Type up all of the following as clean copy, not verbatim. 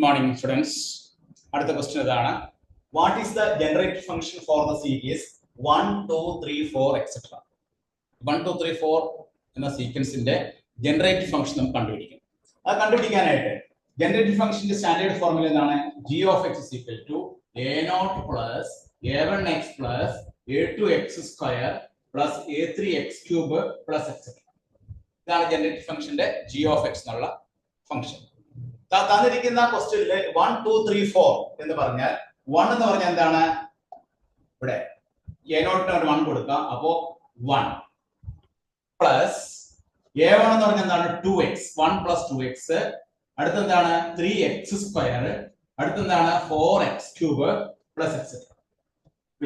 morning, students. അടുത്ത question ഇതാണ്. What is the generated function for the series 1, 2, 3, 4, etc. 1, 2, 3, 4 എന്ന സീക്വൻസിന്റെ generated function നമുക്ക് കണ്ടുപിടിക്കണം. അത് കണ്ടുപിടിക്കാനായിട്ട് ജനറേറ്റഡ് ഫംഗ്ഷന്റെ സ്റ്റാൻഡേർഡ് ഫോർമുല എന്താണ്? g of x is equal to a0 plus a1x plus a2x square plus a3x cube plus etc. ഇതാണ് generated ഫംഗ്ഷന്റെ g of x എന്നുള്ള ഫംഗ്ഷൻ. തന്നിരിക്കുന്ന ക്വസ്റ്റ്യനില് 1, 2, 3, 4 എന്ന് പറഞ്ഞാൽ 1 എന്ന് പറഞ്ഞാൽ എന്താണ്? ഇവിടെ a0 1 കൊടുക്കാം. അപ്പോ 1 പ്ലസ് a1 എന്ന് പറഞ്ഞാൽ എന്താണ്? 2x 1 plus 2x. അടുത്ത എന്താണ്? 3x square. അടുത്ത എന്താണ്? 4x cube plus etcetera.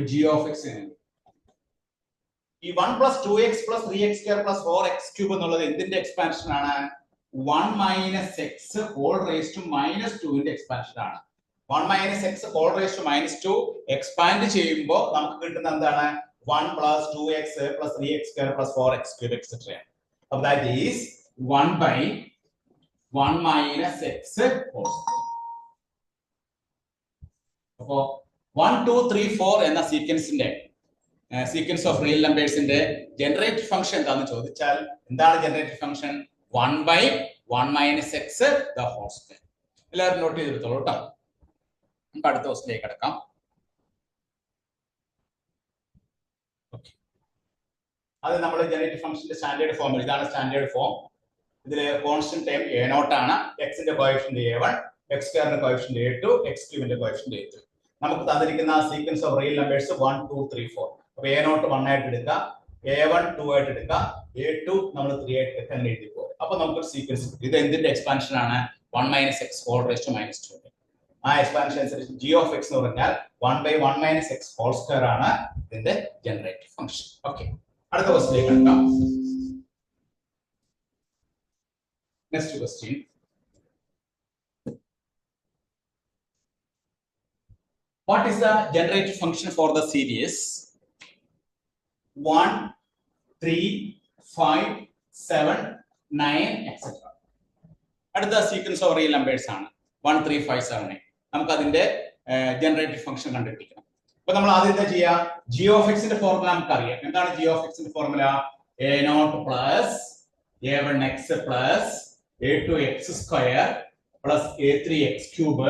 g of x ഈ 1 plus 2x plus 3x square plus 4x cube എന്നുള്ളത് എന്തിന്റെ എക്സ്പാൻഷൻ ആണ്? 1 minus x whole raised to minus 2 ന്റെ എക്സ്പാൻഷൻ ആണ്. 1 minus x whole raised to minus 2 expand ചെയ്യുമ്പോൾ നമുക്ക് കിട്ടുന്ന എന്താണ്? 1 plus 2x plus 3x square plus 4x cube etc. So that is 1 by 1 minus x whole. അപ്പോ 1, 2, 3, 4 എന്ന സീക്വൻസിന്റെ സീക്വൻസ് ഓഫ് റിയൽ നമ്പേഴ്സിന്റെ ജനറേറ്റഡ് ഫംഗ്ഷൻ എന്താണെന്ന് ചോദിച്ചാൽ എന്താണ് generated function? 1 by 1 minus x the whole square. എല്ലാവരും നോട്ട് ചെയ്തെടുത്തോളൂ കേട്ടോ. നമുക്ക് അടുത്ത ക്വസ്റ്റ്യനിലേക്ക് കിടക്കാം. അത് നമ്മൾ ജനറേറ്റഡ് ഫംഗ്ഷന്റെ സ്റ്റാൻഡേർഡ് ഫോം. ഇതാണ് സ്റ്റാൻഡേർഡ് ഫോം. ഇതില് കോൺസ്റ്റന്റ് ടൈം a0 ആണ്. x ന്റെ കോഎഫിഷ്യന്റ് a1, x സ്ക്വയറിന്റെ കോഎഫിഷ്യന്റ് a2, x ക്യൂബിന്റെ കോഎഫിഷ്യന്റ് a3. നമുക്ക് തന്നിരിക്കുന്ന സീക്വൻസ് ഓഫ് റിയൽ നമ്പേഴ്സ് 1, 2, 3, 4. അപ്പൊ a0 1 ആയിട്ട് എടുക്കുക, a1 2 ആയിട്ട് എടുക്കുക, a2 നമ്മൾ 3 ആയിട്ട് എടുക്കുക, അങ്ങനെ എഴുതി പോകും. അപ്പൊ നമുക്കൊരു സീക്വൻസ് കിട്ടും. ഇത് എന്തിന്റെ എക്സ്പാൻഷൻ ആണ്? 1 minus x whole raised to minus 2. ആ എക്സ്പാൻഷൻ അനുസരിച്ച് g of x എന്ന് പറഞ്ഞാൽ 1 by 1 minus x whole square ആണ് ഇതിന്റെ ജനറേറ്റഡ് ഫംഗ്ഷൻ. ഓക്കെ, അടുത്ത ക്വസ്റ്റ്യനിലേക്ക് കിടക്കാം. Next question. What is the generated function for the series 1, 3, 5, 7, 9 etc. അടുത്ത സീക്വൻസ് ഓഫ് റിയൽ നമ്പേഴ്സ് ആണ് 1, 3, 5, 7, 9. നമുക്ക് അതിന്റെ ജനറേറ്റഡ് ഫംഗ്ഷൻ കണ്ടുപിടിക്കണം. അപ്പൊ നമ്മൾ ആദ്യം എന്താ ചെയ്യാ? g of x ന്റെ ഫോർമുല നമുക്ക് അറിയാം. എന്താണ് g of x ന്റെ formula? a0 plus a1x plus a2x square plus a3x cube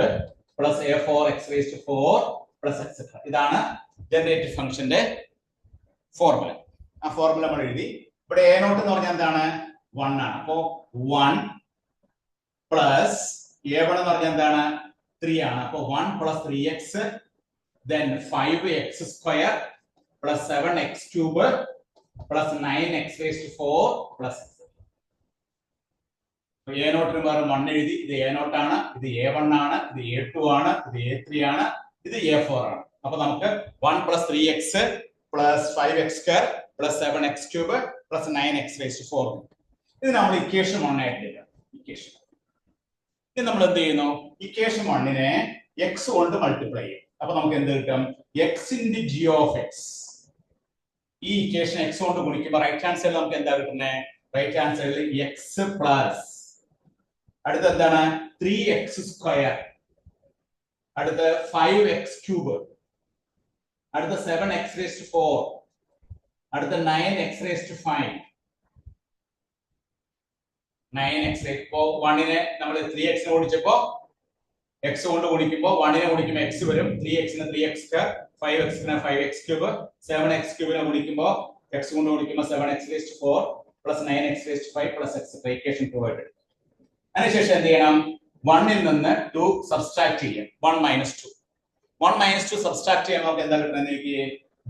plus a4x raised to 4 plus etc. ഇതാണ് ജനറേറ്റഡ് ഫംഗ്ഷന്റെ ഫോർമുല. ആ ഫോർമുല നമ്മൾ എഴുതി. ഇവിടെ a0 എന്ന് പറഞ്ഞാൽ എന്താണ്? 1 ആണ്. അപ്പോ 1 പ്ലസ് a1 എന്ന് പറഞ്ഞാൽ എന്താണ്? 3 ആണ്. അപ്പോ 1 plus 3x then 5x square plus 7x cube plus 9x raised to 4 plus etc. a0 ന് പകരം 1 എഴുതി. ഇത് a0 ആണ്, ഇത് a1 ആണ്, ഇത് a2 ആണ്, ഇത് a3 ആണ്, ഇത് a4 ആണ്. അപ്പൊ നമുക്ക് 1 plus 3x plus 5x square plus 7x cube plus 9x raised to 4. ഇത് നമ്മൾ ഇക്വേഷൻ 1 ആയിട്ട് എഴുതാം. ഇക്വേഷൻ ഇത് നമ്മൾ എന്ത് ചെയ്യുന്നു? ഇക്വേഷൻ 1 x കൊണ്ട് മൾട്ടിപ്ലൈ ചെയ്യും. അപ്പൊ നമുക്ക് എന്ത് കിട്ടും? x into g of x. ഈ ഇക്വേഷൻ x കൊണ്ട് ഗുണിക്കുമ്പോൾ റൈറ്റ് ഹാൻഡ് സൈഡിൽ നമുക്ക് എന്താ കിട്ടുന്നത്? റൈറ്റ് ഹാൻഡ് സൈഡിൽ x പ്ലസ് അടുത്ത എന്താണ്? 3x സ്ക്വയർ, അടുത്ത 5x ക്യൂബ്, അടുത്ത 7x raised to 4, അടുത്ത 9x raised to 5. 9x ഇപ്പോ 1നെ നമ്മൾ 3x നെ ഗുണിച്ചപ്പോ x കൊണ്ട് ഗുണിക്കുമ്പോൾ 1നെ ഗുണിക്കുമ്പോൾ x വരും. 3x നെ 3x സ്ക്വയർ, 5x നെ 5x ക്യൂബ്, 7x ക്യൂബിനെ ഗുണിക്കുമ്പോൾ x കൊണ്ട് ഗുണിക്കുമ്പോൾ 7x raised to 4 plus 9x raised to 5 plus etc. Equation provided. അതിനുശേഷം എന്ത് ചെയ്യണം? 1 ൽ നിന്ന് 2 സബ്സ്ട്രാക്ട് ചെയ്യാം. 1 minus 2. 1 minus 2 സബ്സ്ട്രാക്ട് ചെയ്യാൻ നമുക്ക് എന്താ കിട്ടുന്നത്?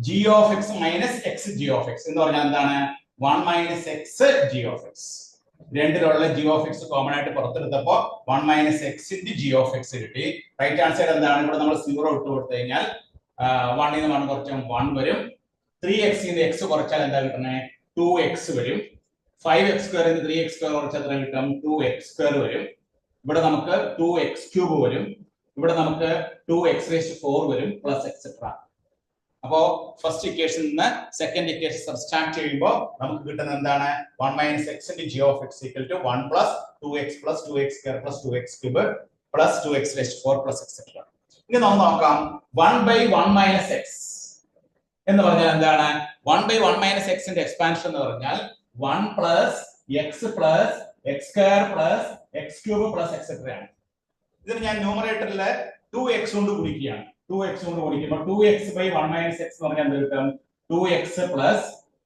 g of x minus x g of x എന്ന് പറഞ്ഞാൽ എന്താണ്? 1 minus x g of x. രണ്ടിലുള്ള g of x common ആയിട്ട് പുറത്തെടുത്തപ്പോ 1 minus x into g of x കിട്ടി. റൈറ്റ് ഹാൻഡ് സൈഡ് എന്താണ്? ഇവിടെ നമ്മൾ 0 ഇട്ട് കൊടുത്തു കഴിഞ്ഞാൽ 1 ൽ നിന്ന് 1 കുറച്ചാൽ 1 വരും. 3x ന്ന് x കുറച്ചാൽ എന്താ കിട്ടുന്നത്? 2x വരും. 5x square ന്ന് 3x square കുറച്ചാൽ എത്ര കിട്ടും? 2x square വരും. ഇവിടെ നമുക്ക് 2x cube വരും. ഇവിടെ നമുക്ക് 2x raised to 4 വരും പ്ലസ് എക്സെട്ര. അപ്പോ ഫസ്റ്റ് ഇക്വേഷൻ നിന്ന് സെക്കൻഡ് ഇക്വേഷൻ സബ്സ്ട്രാക്ട് ചെയ്യുമ്പോൾ നമുക്ക് കിട്ടുന്നത് എന്താണ്? 1 minus x into g of x equal to 1 plus 2x plus 2x square plus 2x cube plus 2x raised to 4 plus etc. ഇനി നമുക്ക് നോക്കാം 1 by 1 minus x എന്ന് പറഞ്ഞാൽ എന്താണ്? 1 by 1 minus x ന്റെ എക്സ്പാൻഷൻ എന്ന് പറഞ്ഞാൽ 1 plus x plus x square plus x cube plus etc ആണ്. ഇതിന് ഞാൻ ന്യൂമറേറ്ററിൽ 2x കൊണ്ട് ഗുണിക്കുകയാണ്. 2x കൊണ്ട് ഗുണിക്കുമ്പോൾ 2x by 1 minus x എന്ന് പറഞ്ഞാൽ എന്ത് കിട്ടും? 2x plus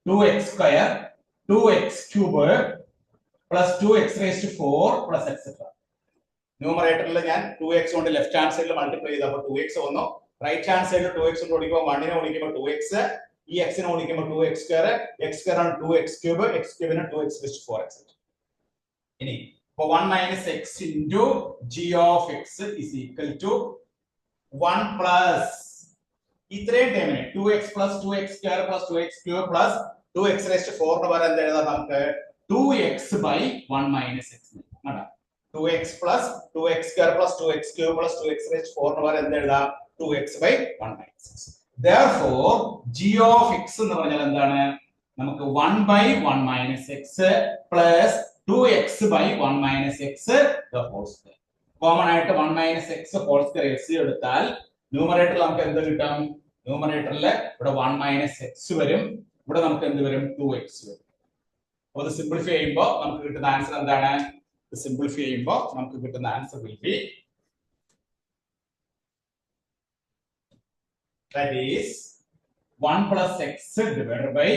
2x square 2x cube plus 2x raised to 4 plus etc. ന്യൂമറേറ്ററിൽ ഞാൻ 2x കൊണ്ട് ലെഫ്റ്റ് ഹാൻഡ് സൈഡിൽ മൾട്ടിപ്ലൈ ചെയ്തു. അപ്പോൾ 2x വന്നു. റൈറ്റ് ഹാൻഡ് സൈഡിൽ 2x കൊണ്ട് ഗുണിക്കുമ്പോൾ 1 നെ ഗുണിക്കുമ്പോൾ 2x, ഈ x നെ ഗുണിക്കുമ്പോൾ 2x square, x square ആണ് 2x cube, x cube ന് 2x raised to 4 etc. ഇനി അപ്പോൾ 1 minus x into g of x is equal to 1 plus ഇത്രയും ടേമിനെ 2x plus 2x square plus 2x cube plus 2x raised to 4 ന് പകരം എന്ത് എഴുതാം നമുക്ക്? 2x by 1 minus x. 2x plus 2x square plus 2x cube plus 2x raised to 4 ന് പകരം എന്ത് എഴുതാം? 2x by 1 minus x. Therefore g of x എന്ന് പറഞ്ഞാൽ എന്താണ്? നമുക്ക് 1 by 1 minus x plus 2x by 1 minus x the whole square. Common ആയിട്ട് 1 minus x whole square x എടുത്താൽ ന്യൂമറേറ്ററിൽ നമുക്ക് എന്ത് കിട്ടും? ന്യൂമറേറ്ററിൽ ഇവിടെ 1 minus x വരും, ഇവിടെ നമുക്ക് എന്ത് വരും? 2x വരും. അപ്പോൾ ഇത് സിംപ്ലിഫൈ ചെയ്യുമ്പോൾ നമുക്ക് കിട്ടുന്ന ആൻസർ എന്താണ്? സിംപ്ലിഫൈ ചെയ്യുമ്പോൾ നമുക്ക് കിട്ടുന്ന answer will be that is 1 plus x divided by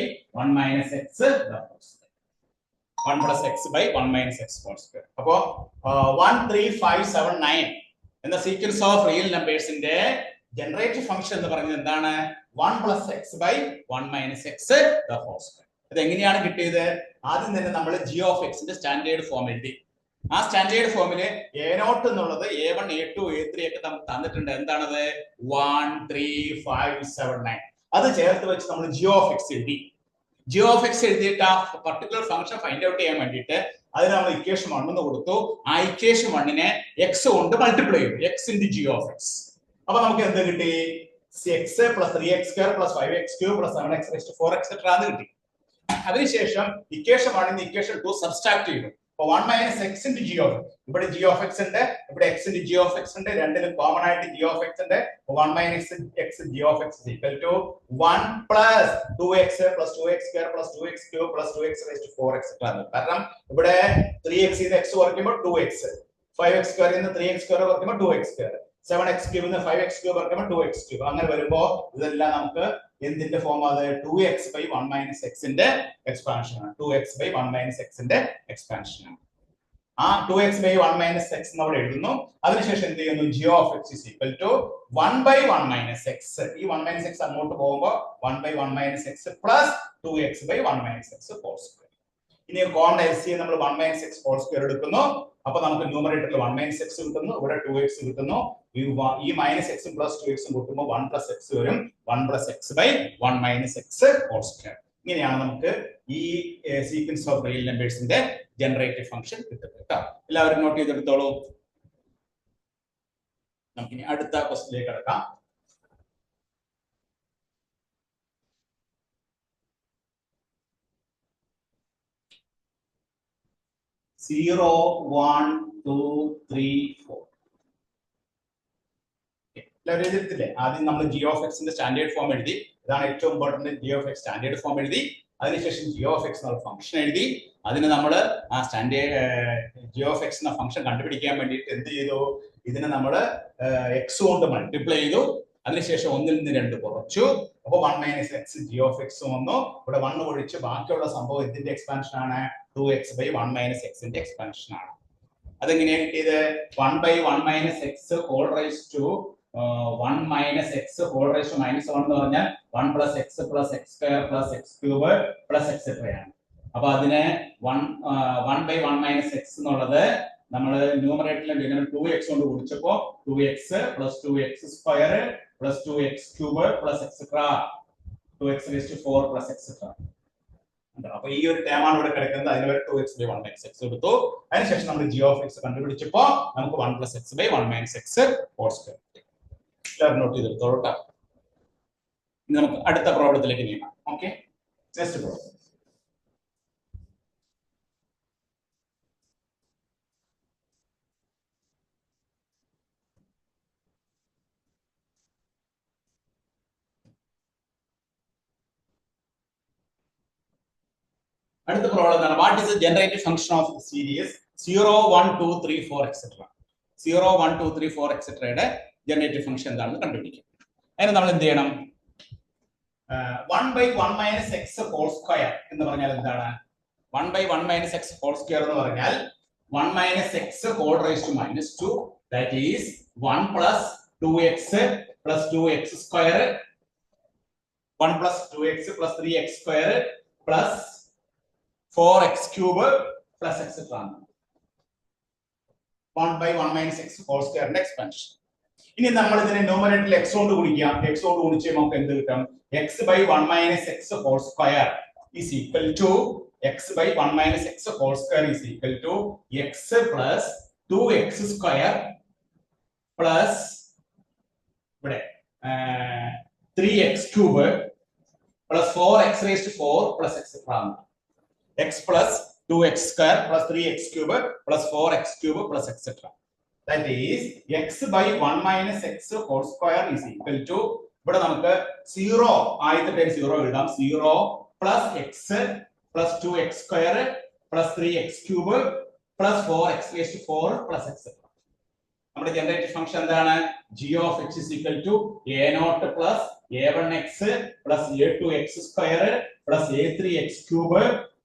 1 minus x the whole square. 1 plus x by 1 minus x whole square. അപ്പോൾ 1 3 5 7 9 എന്ന സീക്വൻസ് ഓഫ് റിയൽ നമ്പേഴ്സിന്റെ ജനറേറ്റീവ് ഫംഗ്ഷൻ എന്ന് പറയുന്നത് എന്താണ്? 1 plus x by 1 minus x the whole square. ഇത് എങ്ങനെയാണ് കിട്ടിയത്? ആദ്യം തന്നെ നമ്മൾ g of x ന്റെ സ്റ്റാൻഡേർഡ് ഫോം എഴുതി. ആ സ്റ്റാൻഡേർഡ് ഫോമില് a0 എന്നുള്ളത് a1 a2 a3 ഒക്കെ നമുക്ക് തന്നിട്ടുണ്ട്. എന്താണത്? 1 3 5 7 9. അത് ചേർത്ത് വെച്ച് നമ്മൾ g of x എഴുതി. g of x എഴുതിയിട്ട് ആ പർട്ടിക്കുലർ ഫംഗ്ഷൻ ഫൈൻഡ് ഔട്ട് ചെയ്യാൻ വേണ്ടിയിട്ട് അതിന് നമ്മൾ ഇക്വേഷൻ 1 എന്ന് കൊടുത്തു. ആ ഇക്വേഷൻ 1 നെ x കൊണ്ട് മൾട്ടിപ്ലൈ ചെയ്തു. x into g of x. അപ്പോൾ നമുക്ക് എന്ത് കിട്ടി? 6 plus 3x square plus 5x cube plus 7x raised to 4 etc എന്ന് കിട്ടി. അതിനുശേഷം ഇക്വേഷൻ 1 ന് ഇക്വേഷൻ 2 സബ്സ്ട്രാക്ട് ചെയ്തു. 1 minus x into g of x. ഇവിടെ g of x ഉണ്ട്, ഇവിടെ x into g of x ഉണ്ട്. രണ്ടിലും കോമൺ ആയിട്ട് g of x ഉണ്ട്. 1 minus x g of x is equal to 1 plus 2x plus 2x square plus 2x cube plus 2x raised to 4 etc. കാരണം ഇവിടെ 3x ന്ന് x കുറയ്ക്കുമ്പോൾ 2x, 5x square ന്ന് 3x square കുറയ്ക്കുമ്പോൾ 2x square, 7x cube ന്ന് 5x cube കുറയ്ക്കുമ്പോൾ 2x cube. അങ്ങനെ വരുമ്പോൾ ഇതെല്ലാം നമുക്ക് എന്തിന്റെ ഫോം ആണ്? 2x by 1 minus x ന്റെ എക്സ്പാൻഷൻ ആണ്. 2x by 1 minus x ന്റെ എക്സ്പാൻഷൻ ആണ്. ആ 2x by 1 minus x നമ്മൾ എഴുതുന്നു. അതിനുശേഷം എന്ത് ചെയ്യുന്നു? g of x is equal to 1 by 1 minus x. ഈ 1 minus x അങ്ങോട്ട് പോകുമ്പോൾ 1 by 1 minus x plus 2x by 1 minus x whole square. ഇനി കോമൺ LCM നമ്മൾ 1 minus x whole square എടുക്കുന്നു. അപ്പോൾ നമുക്ക് ന്യൂമറേറ്ററിൽ 1 minus x കിട്ടുന്നു, ഇവിടെ 2x കിട്ടുന്നു. ഈ മൈനസ് x പ്ലസ് 2x കൂട്ടുമ്പോൾ 1 plus x വരും. 1 plus x by 1 minus x whole square. ഇങ്ങനെയാണ് നമുക്ക് ഈ സീക്വൻസ് ഓഫ് റിയൽ നമ്പേഴ്സിന്റെ ജനറേറ്റീവ് ഫംഗ്ഷൻ കിട്ടുന്നത് കേട്ടോ. എല്ലാവരും നോട്ട് ചെയ്തെടുത്തോളൂ. നമുക്കിനി അടുത്ത ക്വസ്റ്റ്യനിലേക്ക് കടക്കാം. Zero, 1, 2, 3, 4. എല്ലാവരും എഴുതിയിട്ടില്ലേ? ആദ്യം നമ്മൾ g of x ന്റെ സ്റ്റാൻഡേർഡ് ഫോം എഴുതി. ഇതാണ് ഏറ്റവും important. g of x standard form എഴുതി. അതിനുശേഷം g of x എന്ന ഫംഗ്ഷൻ എഴുതി. അതിന് നമ്മൾ ആ സ്റ്റാൻഡേർഡ് g of x എന്ന ഫംഗ്ഷൻ കണ്ടുപിടിക്കാൻ വേണ്ടിയിട്ട് എന്ത് ചെയ്തു? ഇതിനെ നമ്മൾ x കൊണ്ട് മൾട്ടിപ്ലൈ ചെയ്തു. അതിനുശേഷം 1 ൽ നിന്ന് 2 കുറച്ചു. അപ്പോൾ 1 minus x g of x വന്നു. ഇവിടെ 1 ഒഴിച്ച് ബാക്കിയുള്ള സംഭവം ഇതിന്റെ എക്സ്പാൻഷൻ ആണ്. 2x by 1 minus x ന്റെ എക്സ്പാൻഷൻ ആണ്. അതെങ്ങനെയാണ് കിട്ടിയത്? 1 by 1 minus x whole raised to 1 minus x whole raised to minus 1 എന്ന് പറഞ്ഞാൽ 1 plus x plus x square plus x cube plus etc ആണ്. അപ്പൊ അതിനെ 1 by 1 minus x എന്നുള്ളത് നമ്മൾ ന്യൂമറേറ്ററിൽ 2x കൊണ്ട് ഗുണിച്ചപ്പോൾ 2x plus 2x square plus 2x cube plus etc 2x raised to 4 plus etc. അപ്പൊ ഈ ഒരു ടേം ആണ് ഇവിടെ കിടക്കുന്നത്. അതിന് വരെ 2x by 1 minus x എടുത്തു. അതിനുശേഷം നമ്മൾ g of x കണ്ടുപിടിച്ചപ്പോൾ നമുക്ക് 1 plus x by 1 minus x whole square. Note ചെയ്തെടുത്തോളൂ കേട്ടോ. ഇനി നമുക്ക് അടുത്ത പ്രോബ്ലത്തിലേക്ക് നീങ്ങാം. Okay, next problem. അടുത്ത പ്രോബ്ലം എന്താണ്? What is the generative function of the series 0 1 2 3 4 etcetera. 0 1 2 3 4 എക്സെട്രയുടെ ജനറേറ്റീവ് ഫംഗ്ഷൻ എന്താണെന്ന് കണ്ടുപിടിക്കും. അതിന് നമ്മൾ എന്ത് ചെയ്യണം? 1/1 മൈനസ് എക്സ് ഹോൾ സ്ക്വയർ എന്ന് പറഞ്ഞാൽ എന്താണ്? 1/1 മൈനസ് എക്സ് ഹോൾ സ്ക്വയർ എന്ന് പറഞ്ഞാൽ 1 minus x whole raise to minus 2, that is 1 plus 2x plus 2x square, 1 plus 2x plus 3x square plus 4x cube plus etcetera. 1/1 minus x whole സ്ക്വയറിന്റെ expansion. ഇനി നമ്മൾ ഇതിനെ ന്യൂമറേറ്ററിൽ x കൊണ്ട് ഗുണിക്കാം. x കൊണ്ട് ഗുണിച്ച് നമുക്ക് എന്ത് കിട്ടും? x/1 minus x whole square is equal to x/1 minus x whole square is equal to x plus 2x square plus ഇവിടെ 3x cube plus 4x raise to 4 plus etcetera. x plus 2x square plus 3x cube plus 4x cube plus etc. That is x/1 minus x whole square is equal to, ഇവിടെ നമുക്ക് 0 ആദ്യത്തെ time 0 എഴുതാം. 0 plus x plus 2x square plus 3x cube plus 4x raised to 4 plus etc. നമ്മുടെ generative function എന്താണ്? g of x is equal to a0 plus a1x plus a2x square plus a3x cube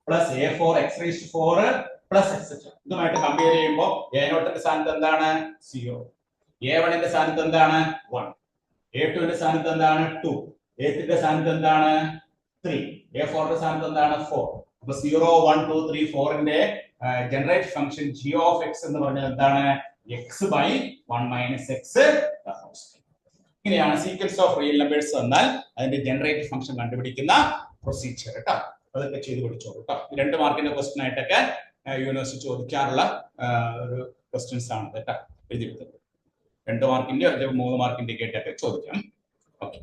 plus a4x raised to 4 plus etc. ഇതുമായിട്ട് compare ചെയ്യുമ്പോൾ a0 ന്റെ സ്ഥാനത്ത് എന്താണ്? 0, a1 ന്റെ സ്ഥാനത്ത് എന്താണ്? 1, a2 ന്റെ സ്ഥാനത്ത് എന്താണ്? 2, a3 ന്റെ സ്ഥാനത്ത് എന്താണ്? 3, a4 ന്റെ സ്ഥാനത്ത് എന്താണ്? 4. അപ്പോൾ 0 1 2 3 4 ന്റെ generate function g of x എന്ന് പറഞ്ഞാൽ എന്താണ്? x/1 minus X. ഇങ്ങനെയാണ് സീക്വൻസ് ഓഫ് റിയൽ നമ്പേഴ്സ് എന്നാൽ അതിന്റെ ജനറേറ്റ് ഫംഗ്ഷൻ കണ്ടുപിടിക്കുന്ന പ്രൊസീജിയർ കേട്ടോ. അതൊക്കെ ചെയ്ത് പഠിച്ചോളൂ കേട്ടോ. 2 മാർക്കിന്റെ ക്വസ്റ്റ്യൻ ആയിട്ടൊക്കെ യൂണിവേഴ്സിറ്റി ചോദിക്കാറുള്ള ഒരു ക്വസ്റ്റ്യൻസ് ആണ് കേട്ടോ എഴുതിയെടുത്തത്. 2 മാർക്കിന്റെ 3 മാർക്കിന്റെ ഒക്കെ ചോദിക്കാം. ഓക്കെ.